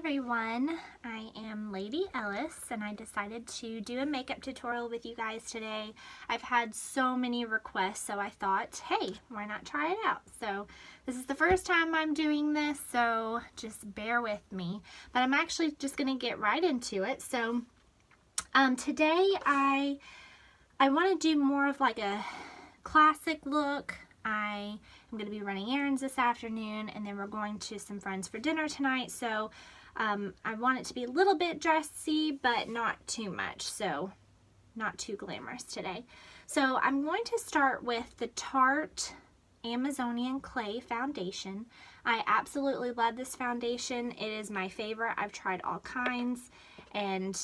everyone, I am Lady Ellis and I decided to do a makeup tutorial with you guys today. I've had so many requests, so I thought, hey, why not try it out? So this is the first time I'm doing this, so just bear with me. But I'm actually just going to get right into it. So today I want to do more of like a classic look. I am going to be running errands this afternoon, and then we're going to some friends for dinner tonight, so I want it to be a little bit dressy, but not too much, so not too glamorous today. So I'm going to start with the Tarte Amazonian Clay Foundation. I absolutely love this foundation. It is my favorite. I've tried all kinds, and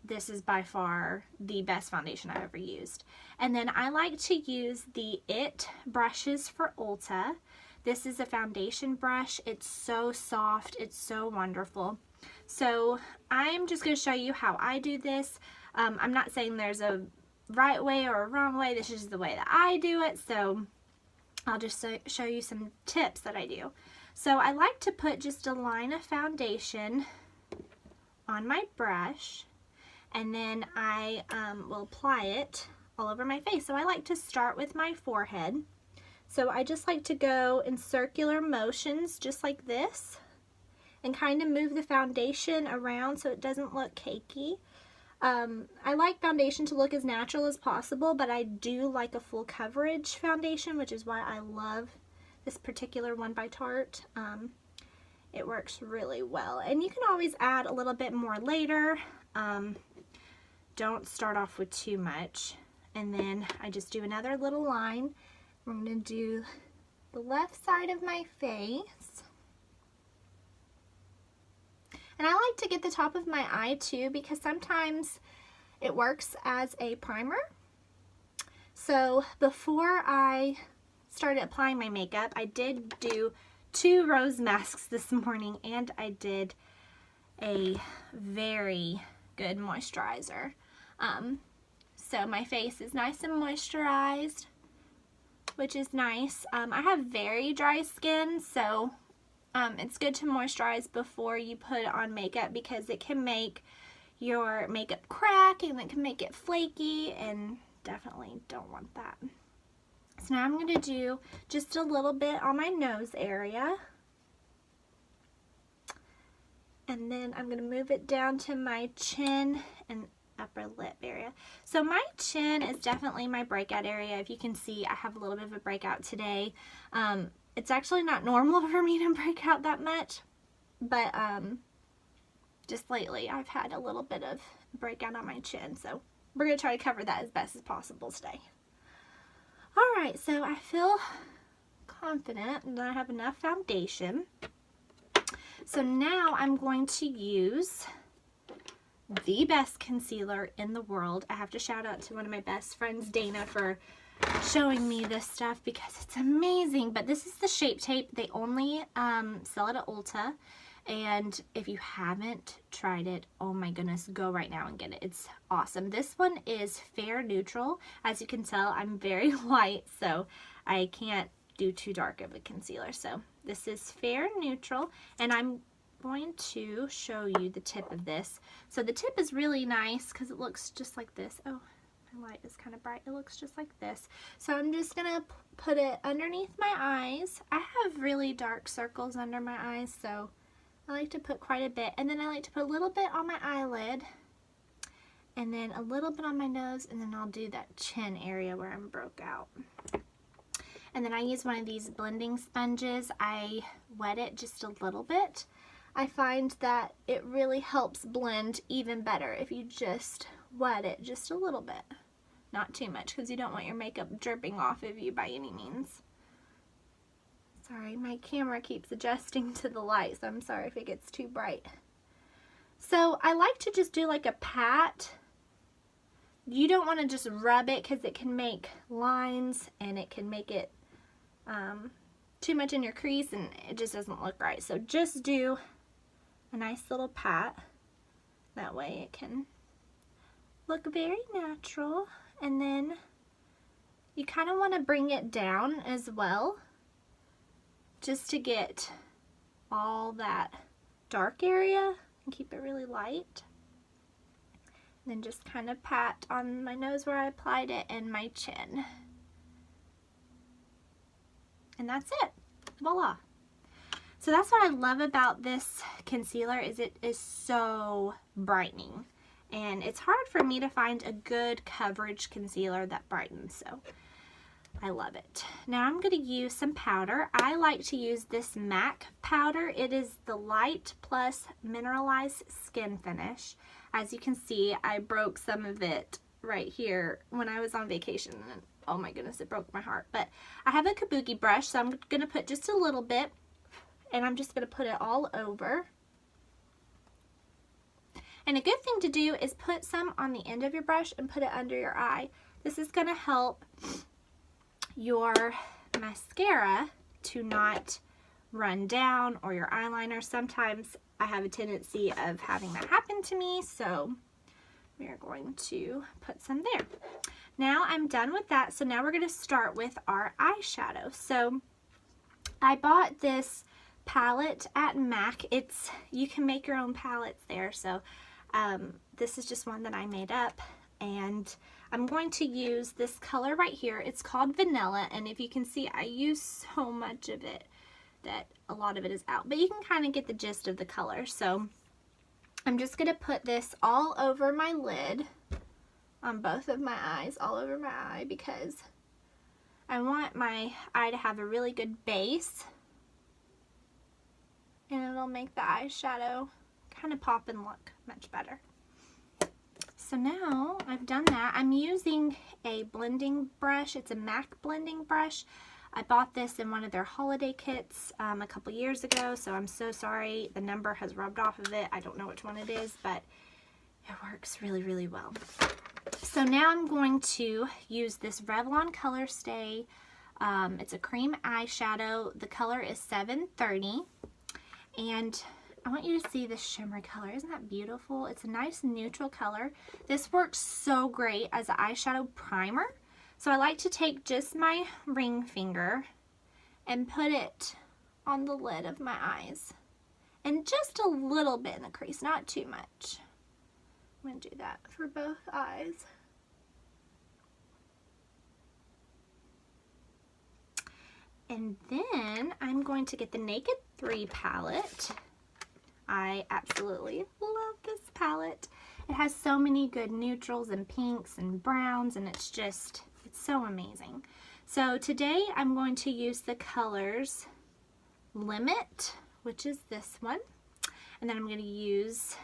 this is by far the best foundation I've ever used. And then I like to use the IT brushes for Ulta. This is a foundation brush. It's so soft. It's so wonderful. So I'm just going to show you how I do this. I'm not saying there's a right way or a wrong way. This is the way that I do it. So I'll just show you some tips that I do. So I like to put just a line of foundation on my brush, and then I will apply it all over my face. So I like to start with my forehead. So I just like to go in circular motions just like this and kind of move the foundation around so it doesn't look cakey. I like foundation to look as natural as possible, but I do like a full coverage foundation, which is why I love this particular one by Tarte. It works really well, and you can always add a little bit more later. Don't start off with too much. And then I just do another little line. I'm going to do the left side of my face. And I like to get the top of my eye too, because sometimes it works as a primer. So before I started applying my makeup, I did do 2 rose masks this morning, and I did a very good moisturizer. So my face is nice and moisturized, which is nice. I have very dry skin, so it's good to moisturize before you put on makeup, because it can make your makeup crack and it can make it flaky, and definitely don't want that. So now I'm going to do just a little bit on my nose area, and then I'm going to move it down to my chin and upper lip area. So my chin is definitely my breakout area. If you can see, I have a little bit of a breakout today. It's actually not normal for me to break out that much, but just lately I've had a little bit of breakout on my chin, so we're going to try to cover that as best as possible today. Alright, so I feel confident that I have enough foundation. So now I'm going to use the best concealer in the world. I have to shout out to one of my best friends, Dana, for showing me this stuff because it's amazing. But this is the Shape Tape. They only sell it at Ulta. And if you haven't tried it, oh my goodness, go right now and get it. It's awesome. This one is Fair Neutral. As you can tell, I'm very white, so I can't do too dark of a concealer. So this is Fair Neutral, and I'm going to show you the tip of this. So the tip is really nice because it looks just like this. Oh, my light is kind of bright. It looks just like this. So I'm just gonna put it underneath my eyes. I have really dark circles under my eyes, so I like to put quite a bit, and then I like to put a little bit on my eyelid, and then a little bit on my nose, and then I'll do that chin area where I'm broke out. And then I use one of these blending sponges. I wet it just a little bit. I find that it really helps blend even better if you just wet it just a little bit. Not too much, because you don't want your makeup dripping off of you by any means. Sorry, my camera keeps adjusting to the light, so I'm sorry if it gets too bright. So I like to just do like a pat. You don't want to just rub it, because it can make lines and it can make it too much in your crease, and it just doesn't look right. So just do a nice little pat. That way it can look very natural. And then you kind of want to bring it down as well, just to get all that dark area and keep it really light. And then just kind of pat on my nose where I applied it and my chin. And that's it. Voila. So that's what I love about this concealer, is it is so brightening. And it's hard for me to find a good coverage concealer that brightens, so I love it. Now I'm going to use some powder. I like to use this MAC powder. It is the Light Plus Mineralized Skin Finish. As you can see, I broke some of it right here when I was on vacation. And oh my goodness, it broke my heart. But I have a kabuki brush, so I'm going to put just a little bit, and I'm just going to put it all over. And a good thing to do is put some on the end of your brush and put it under your eye. This is going to help your mascara to not run down, or your eyeliner. Sometimes I have a tendency of having that happen to me, so we are going to put some there. Now I'm done with that, so now we're going to start with our eyeshadow. So I bought this palette at MAC. You can make your own palettes there, so this is just one that I made up, and I'm going to use this color right here. It's called Vanilla, and if you can see, I use so much of it that a lot of it is out, but you can kind of get the gist of the color. So I'm just going to put this all over my lid, on both of my eyes, all over my eye, because I want my eye to have a really good base, and it'll make the eyeshadow kind of pop and look much better. So now I've done that. I'm using a blending brush. It's a MAC blending brush. I bought this in one of their holiday kits a couple years ago, so I'm so sorry. The number has rubbed off of it. I don't know which one it is, but it works really, really well. So now I'm going to use this Revlon Color Stay. It's a cream eyeshadow. The color is 730, and I want you to see this shimmery color. Isn't that beautiful? It's a nice neutral color. This works so great as an eyeshadow primer. So I like to take just my ring finger and put it on the lid of my eyes. And just a little bit in the crease, not too much. I'm going to do that for both eyes. And then I'm going to get the Naked 3 palette. I absolutely love this palette. It has so many good neutrals and pinks and browns, and it's so amazing. So today I'm going to use the colors Limit, which is this one, and then I'm going to use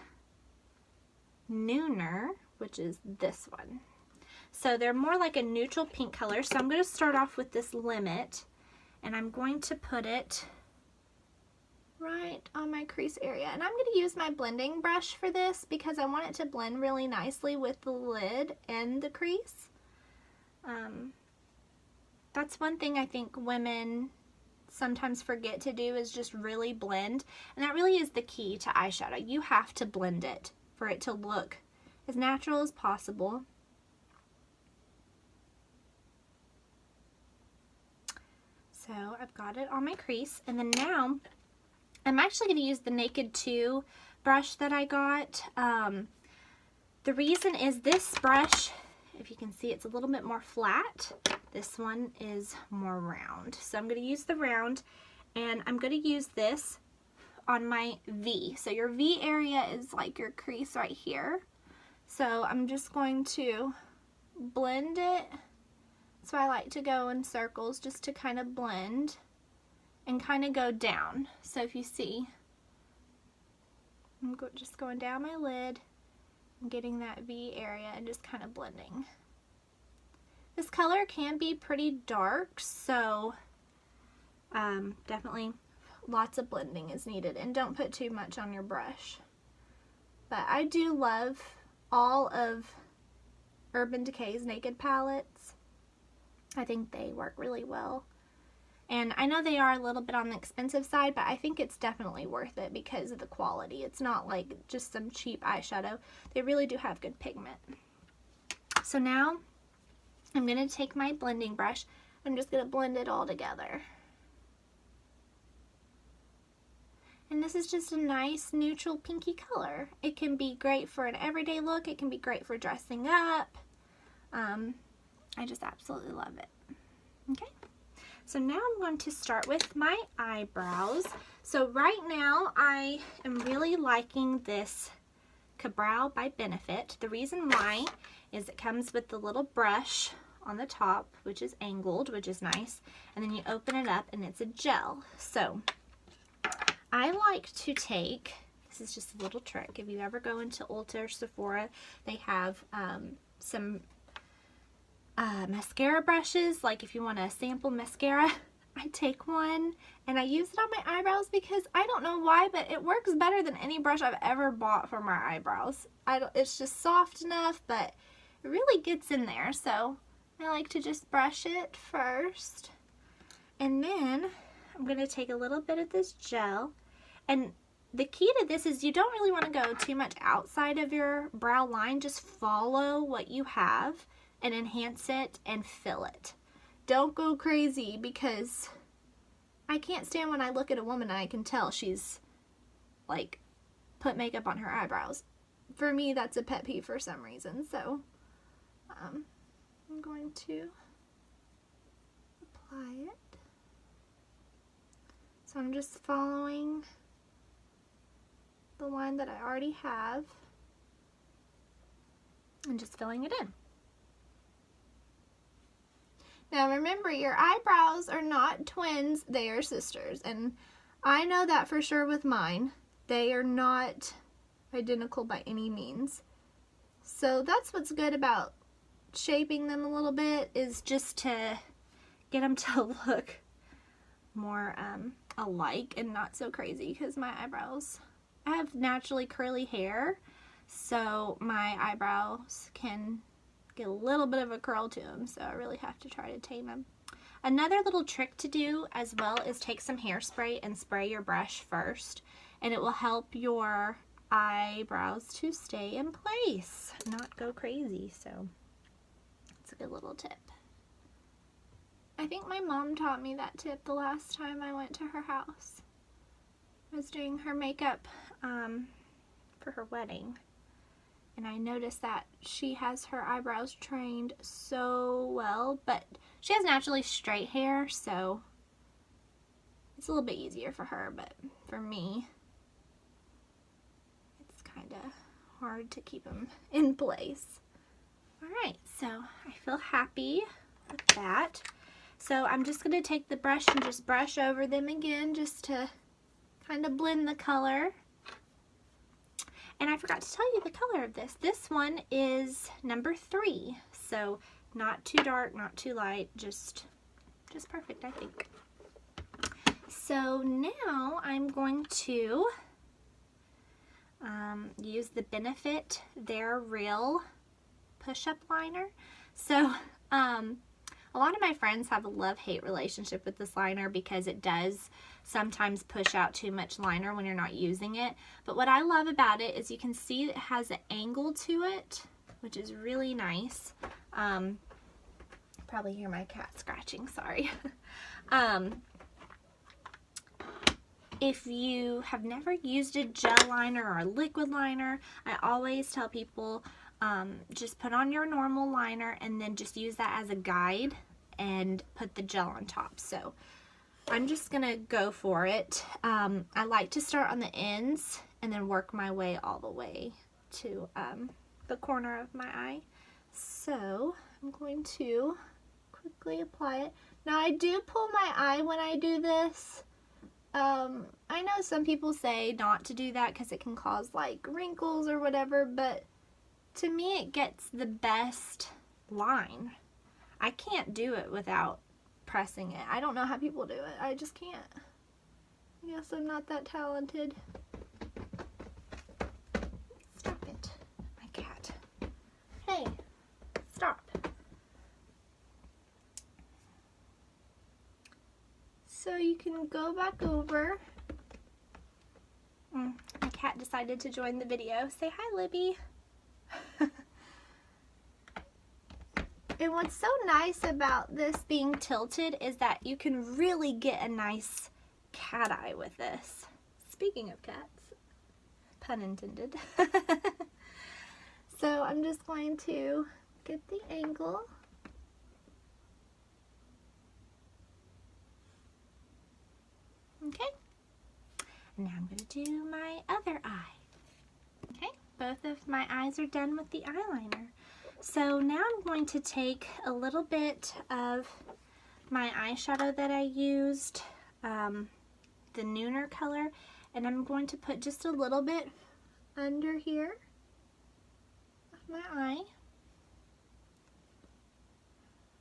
Nooner, which is this one. So they're more like a neutral pink color. So I'm going to start off with this Limit, and I'm going to put it right on my crease area. And I'm going to use my blending brush for this because I want it to blend really nicely with the lid and the crease. That's one thing I think women sometimes forget to do, is just really blend. And that really is the key to eyeshadow. You have to blend it for it to look as natural as possible. So I've got it on my crease, and then now I'm actually going to use the Naked 2 brush that I got. The reason is this brush, if you can see, it's a little bit more flat. This one is more round. So I'm going to use the round, and I'm going to use this on my V. So your V area is like your crease right here. So I'm just going to blend it. So I like to go in circles just to kind of blend and kind of go down. So if you see, I'm just going down my lid and getting that V area and just kind of blending. This color can be pretty dark, so definitely lots of blending is needed, and don't put too much on your brush. But I do love all of Urban Decay's Naked palettes. I think they work really well. And I know they are a little bit on the expensive side, but I think it's definitely worth it because of the quality. It's not like just some cheap eyeshadow. They really do have good pigment. So now I'm going to take my blending brush. I'm just going to blend it all together. And this is just a nice neutral pinky color. It can be great for an everyday look. It can be great for dressing up. I just absolutely love it. Okay, so now I'm going to start with my eyebrows. So right now I am really liking this Ka-Brow by Benefit. The reason why is it comes with the little brush on the top, which is angled, which is nice, and then you open it up and it's a gel. So I like to take, this is just a little trick, if you ever go into Ulta or Sephora, they have some mascara brushes, like if you want a sample mascara. I take one and I use it on my eyebrows because I don't know why, but it works better than any brush I've ever bought for my eyebrows. It's just soft enough, but it really gets in there. So I like to just brush it first. And then I'm going to take a little bit of this gel. And the key to this is you don't really want to go too much outside of your brow line. Just follow what you have and enhance it and fill it. Don't go crazy, because I can't stand when I look at a woman and I can tell she's like put makeup on her eyebrows. For me, that's a pet peeve for some reason. So I'm going to apply it. So I'm just following the line that I already have and just filling it in. Now remember, your eyebrows are not twins, they are sisters. And I know that for sure with mine. They are not identical by any means. So that's what's good about shaping them a little bit, is just to get them to look more alike and not so crazy, because my eyebrows, I have naturally curly hair, so my eyebrows can get a little bit of a curl to them, so I really have to try to tame them. Another little trick to do as well is take some hairspray and spray your brush first, and it will help your eyebrows to stay in place, not go crazy. So it's a good little tip. I think my mom taught me that tip the last time I went to her house. I was doing her makeup for her wedding. And I noticed that she has her eyebrows trained so well, but she has naturally straight hair, so it's a little bit easier for her, but for me, it's kind of hard to keep them in place. Alright, so I feel happy with that. So I'm just going to take the brush and just brush over them again, just to kind of blend the color. And I forgot to tell you the color of this. This one is number 3. So not too dark, not too light, just perfect, I think. So now I'm going to use the Benefit They're Real push-up liner. So a lot of my friends have a love-hate relationship with this liner because it does sometimes push out too much liner when you're not using it. But what I love about it is you can see it has an angle to it, which is really nice. Probably hear my cat scratching, sorry. If you have never used a gel liner or a liquid liner, I always tell people just put on your normal liner and then just use that as a guide and put the gel on top. So I'm just gonna go for it. I like to start on the ends and then work my way all the way to the corner of my eye. So I'm going to quickly apply it. Now I do pull my eye when I do this. I know some people say not to do that because it can cause like wrinkles or whatever, but to me it gets the best line. I can't do it without pressing it. I don't know how people do it. I just can't. I guess I'm not that talented. Stop it, my cat. Hey, stop. So you can go back over. My cat decided to join the video. Say hi, Libby. And what's so nice about this being tilted is that you can really get a nice cat eye with this. It's Speaking of cats, pun intended. So I'm just going to get the angle. Okay. Now I'm going to do my other eye. Okay, both of my eyes are done with the eyeliner. So now I'm going to take a little bit of my eyeshadow that I used, the Nooner color, and I'm going to put just a little bit under here of my eye.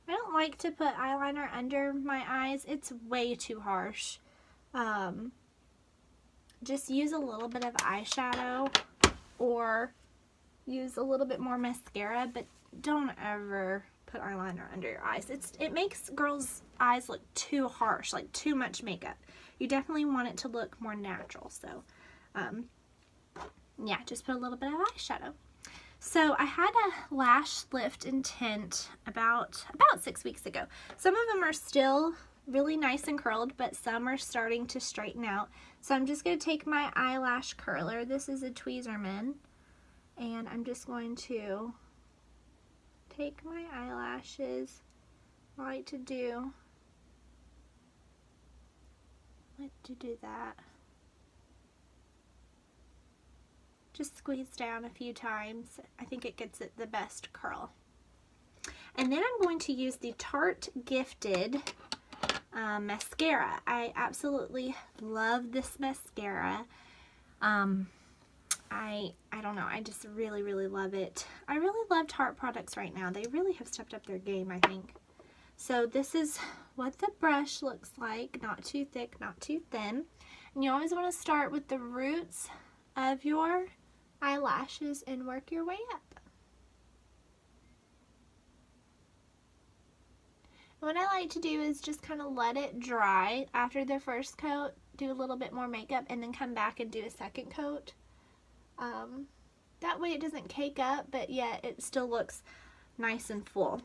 I don't like to put eyeliner under my eyes. It's way too harsh. Just use a little bit of eyeshadow or use a little bit more mascara, but don't ever put eyeliner under your eyes. It makes girls' eyes look too harsh, like too much makeup. You definitely want it to look more natural. So yeah, just put a little bit of eyeshadow. So I had a lash lift and tint about 6 weeks ago. Some of them are still really nice and curled, but some are starting to straighten out. So I'm just going to take my eyelash curler. This is a Tweezerman, and I'm just going to take my eyelashes. I like to do that. Just squeeze down a few times. I think it gets it the best curl. And then I'm going to use the Tarte Gifted mascara. I absolutely love this mascara. I don't know, I just really love it. I really love Tarte products right now. They really have stepped up their game, I think. So this is what the brush looks like. Not too thick, not too thin. And you always want to start with the roots of your eyelashes and work your way up. What I like to do is just kind of let it dry after the first coat, do a little bit more makeup, and then come back and do a second coat. That way it doesn't cake up, but yet it still looks nice and full.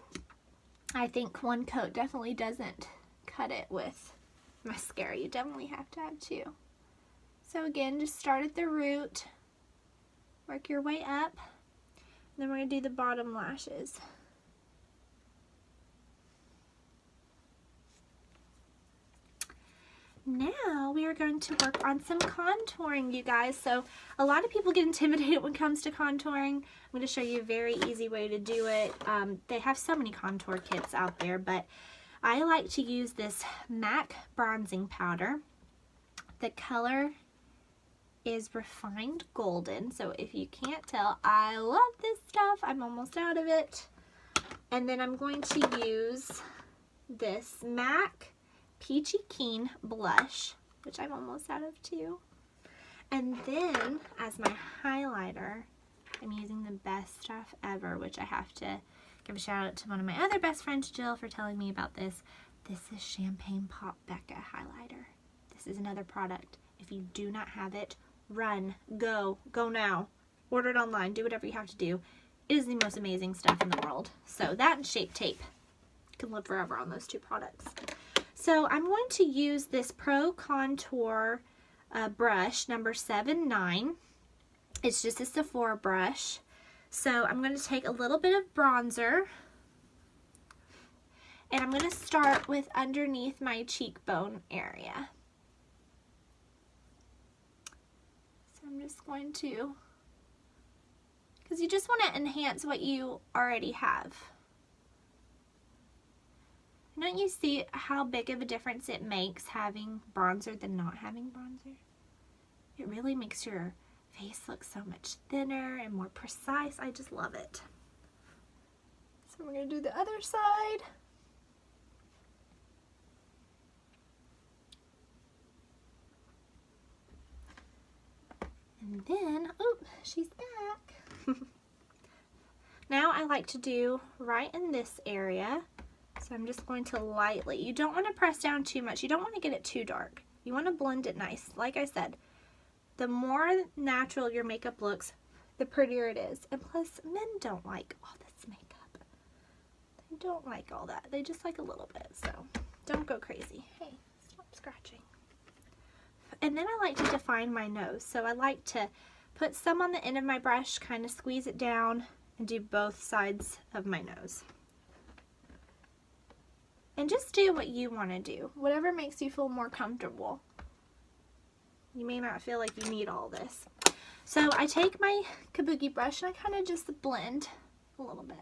I think one coat definitely doesn't cut it with mascara. You definitely have to have two. So again, just start at the root, work your way up, and then we're going to do the bottom lashes. Now we are going to work on some contouring, you guys. So a lot of people get intimidated when it comes to contouring. I'm going to show you a very easy way to do it. They have so many contour kits out there, but I like to use this MAC bronzing powder. The color is Refined Golden. So if you can't tell, I love this stuff. I'm almost out of it. And then I'm going to use this MAC Peachy Keen blush, which I'm almost out of too. And then as my highlighter, I'm using the best stuff ever, which I have to give a shout out to one of my other best friends, Jill, for telling me about this. This is Champagne Pop Becca highlighter. This is another product. If you do not have it, run, go now. Order it online, do whatever you have to do. It is the most amazing stuff in the world. So that and Shape Tape. You can live forever on those two products. So I'm going to use this Pro Contour brush, number 79. It's just a Sephora brush. So I'm going to take a little bit of bronzer, and I'm going to start with underneath my cheekbone area. So I'm just going to, because you just want to enhance what you already have. Don't you see how big of a difference it makes having bronzer than not having bronzer? It really makes your face look so much thinner and more precise. I just love it. So we're going to do the other side. And then, oh, she's back. Now I like to do right in this area. So I'm just going to lightly, you don't want to press down too much. You don't want to get it too dark. You want to blend it nice. Like I said, the more natural your makeup looks, the prettier it is. And plus, men don't like all this makeup. They don't like all that. They just like a little bit. So don't go crazy. Hey, stop scratching. and then I like to define my nose. So I like to put some on the end of my brush, kind of squeeze it down, and do both sides of my nose. And just do what you want to do, whatever makes you feel more comfortable. You may not feel like you need all this. So I take my kabuki brush and I kind of just blend a little bit.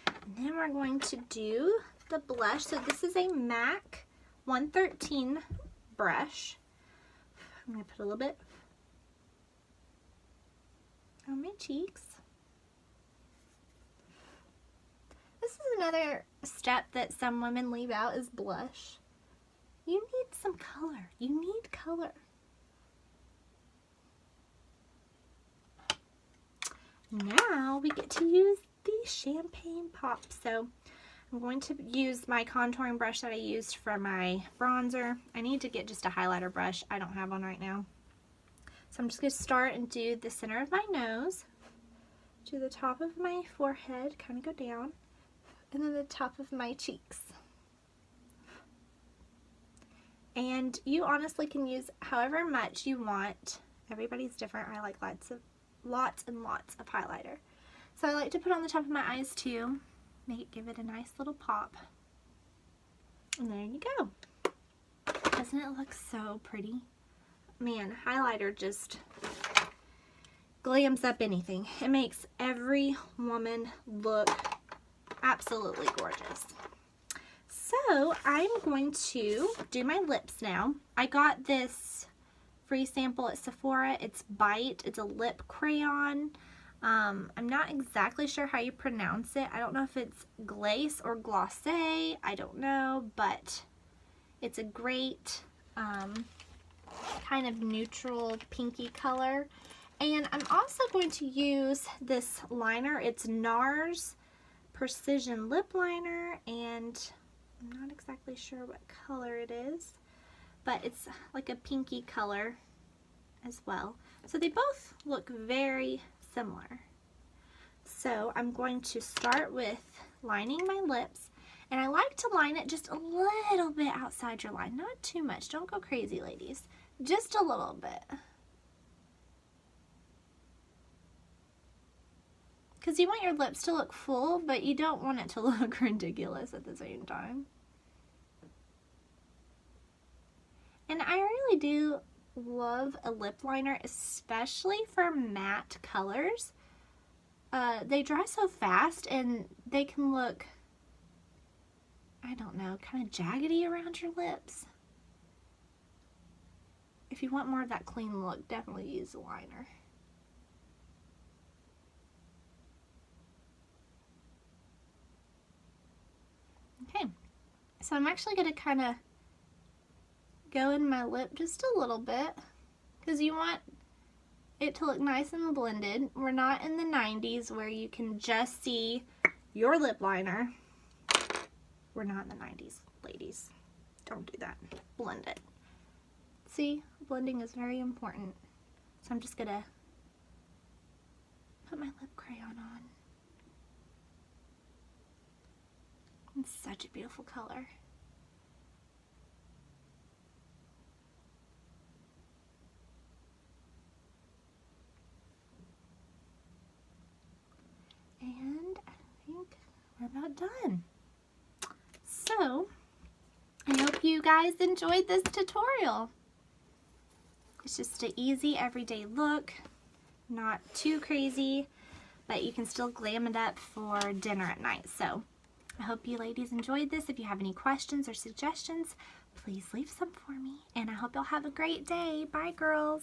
And then we're going to do the blush. So this is a MAC 113 brush. I'm going to put a little bit on my cheeks. This is another step that some women leave out, is blush. You need some color. You need color. Now we get to use the champagne pop. So I'm going to use my contouring brush that I used for my bronzer. I need to get just a highlighter brush. I don't have one right now. So I'm just going to start and do the center of my nose, to the top of my forehead, kind of go down, and then the top of my cheeks. And you honestly can use however much you want. Everybody's different. I like lots and lots of highlighter. So I like to put on the top of my eyes too. Give it a nice little pop. And there you go. Doesn't it look so pretty? Man, highlighter just glams up anything. It makes every woman look absolutely gorgeous. So I'm going to do my lips now. I got this free sample at Sephora. It's Bite. It's a lip crayon. I'm not exactly sure how you pronounce it. I don't know if it's glace or glacé. I don't know, but it's a great kind of neutral pinky color. And I'm also going to use this liner. It's NARS Precision Lip Liner, and I'm not exactly sure what color it is, but it's like a pinky color as well. So they both look very similar. So I'm going to start with lining my lips, and I like to line it just a little bit outside your line, not too much. Don't go crazy, ladies. Just a little bit. Because you want your lips to look full, but you don't want it to look ridiculous at the same time. And I really do love a lip liner, especially for matte colors. They dry so fast and they can look, I don't know, kind of jaggedy around your lips. If you want more of that clean look, definitely use a liner. Okay, so I'm actually going to kind of go in my lip just a little bit, because you want it to look nice and blended. We're not in the 90s where you can just see your lip liner. We're not in the 90s, ladies. Don't do that. Blend it. See, blending is very important. So I'm just going to put my lip crayon on. It's such a beautiful color. And I think we're about done. So, I hope you guys enjoyed this tutorial. It's just an easy everyday look, not too crazy, but you can still glam it up for dinner at night. So, I hope you ladies enjoyed this. If you have any questions or suggestions, please leave some for me. And I hope you'll have a great day. Bye, girls.